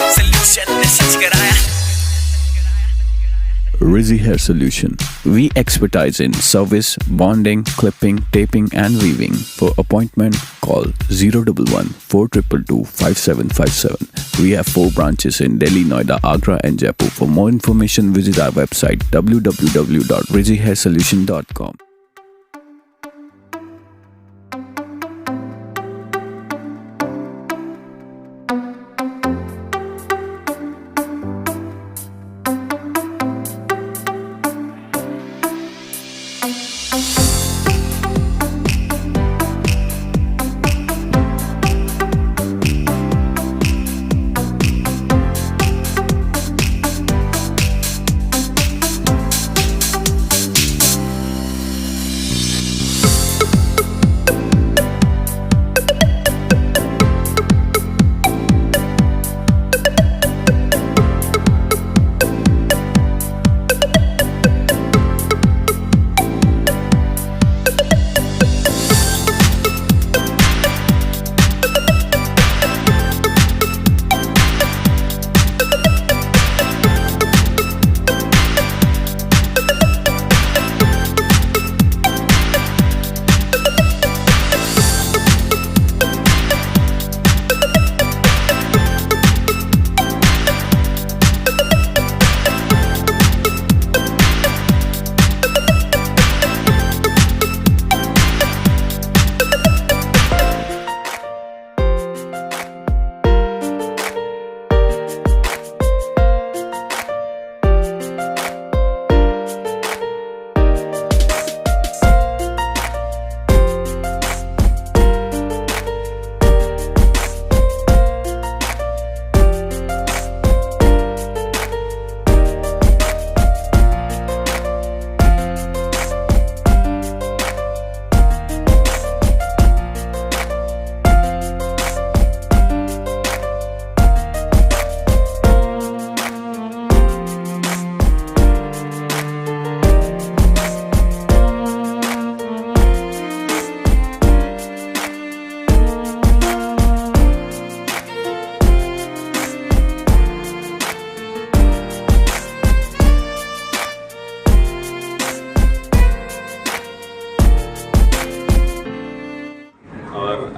Solution ने सच कराया। Rizy Hair Solution. We expertise in service, bonding, clipping, taping and weaving. For appointment, call 011 422 5757. We have 4 branches in Delhi, Noida, Agra and Jaipur. For more information, visit our website www.rizyhairsolution.com.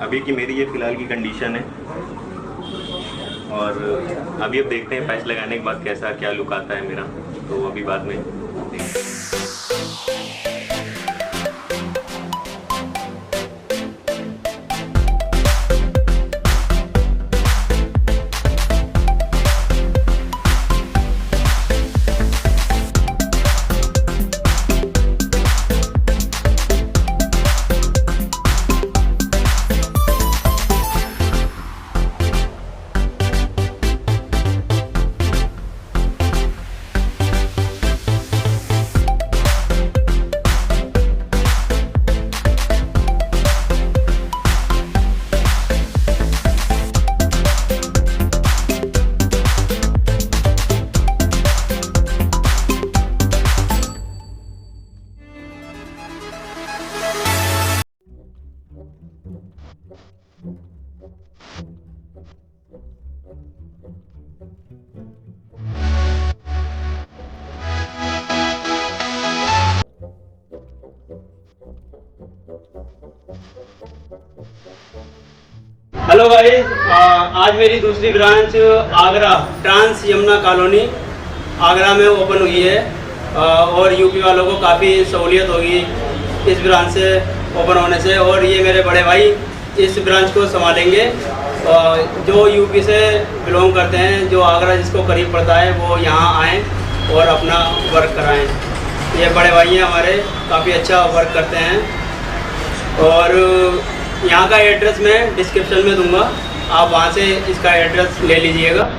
अभी की मेरी ये फ़िलहाल की condition है और अभी अब देखते हैं पैच लगाने के बाद कैसा क्या लुक आता है मेरा, तो अभी बाद में देखते हैं। हेलो गाइस, आज मेरी दूसरी branch Agra trans Yamuna colony Agra में ओपन हुई है और यूपी वालों को काफ़ी सहूलियत होगी इस ब्रांच से ओपन होने से। और ये मेरे बड़े भाई इस ब्रांच को संभालेंगे, जो यूपी से बिलोंग करते हैं, जो आगरा जिसको करीब पड़ता है वो यहाँ आएँ और अपना वर्क कराएँ। ये बड़े भाई हैं हमारे, काफ़ी अच्छा वर्क करते हैं। और यहाँ का एड्रेस मैं डिस्क्रिप्शन में दूंगा, आप वहाँ से इसका एड्रेस ले लीजिएगा।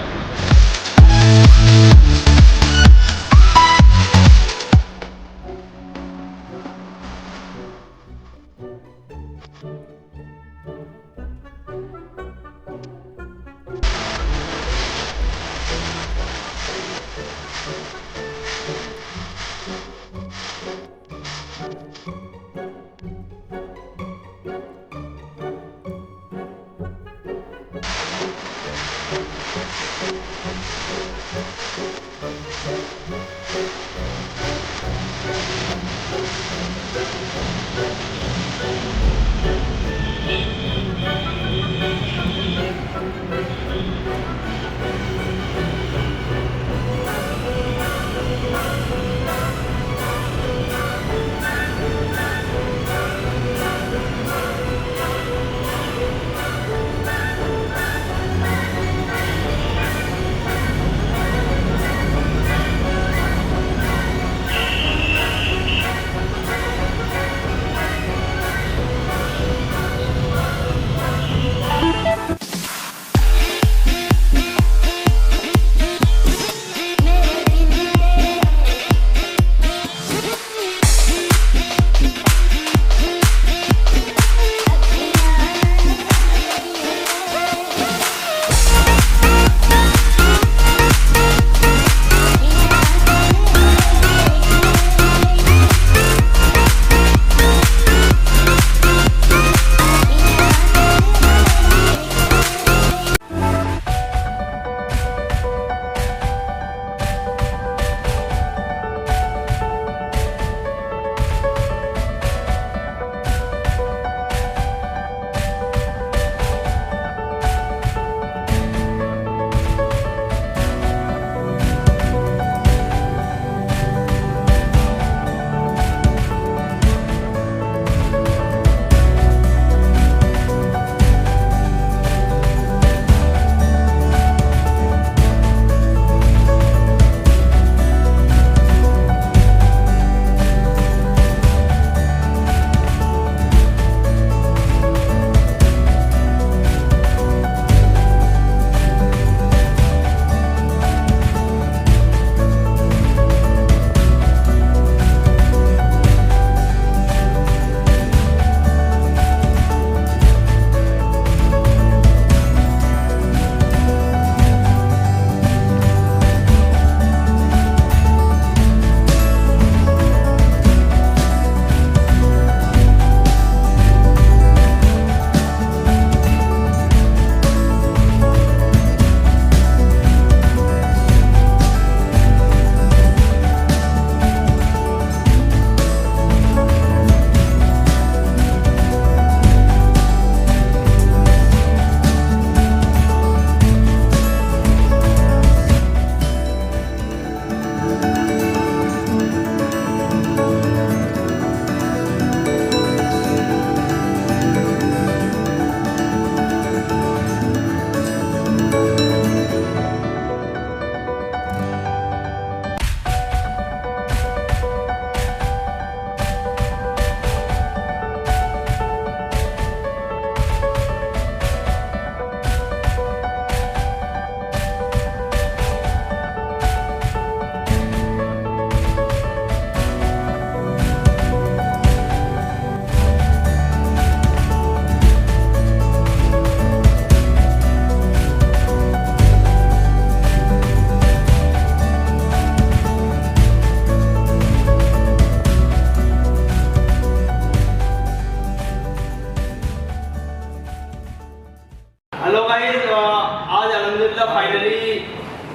हमारी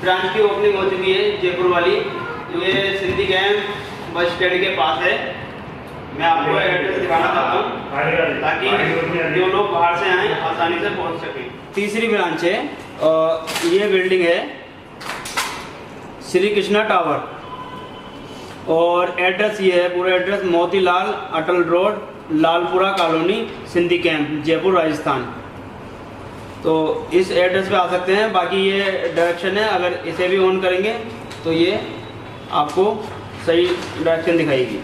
ब्रांच की ओपनिंग हो चुकी है जयपुर वाली। ये सिंधी कैंप बस स्टैंड के पास है। मैं आपको एड्रेस दिखाना चाहता हूँ ताकि जो लोग बाहर से आएँ आसानी से पहुँच सकें। तीसरी ब्रांच है, ये बिल्डिंग है श्री कृष्णा टावर और एड्रेस ये है, पूरा address Motilal Atal road, Lalpura colony, Sindhi camp, Jaipur, Rajasthan. तो इस एड्रेस पे आ सकते हैं। बाकी ये डायरेक्शन है, अगर इसे भी ऑन करेंगे तो ये आपको सही डायरेक्शन दिखाएगी।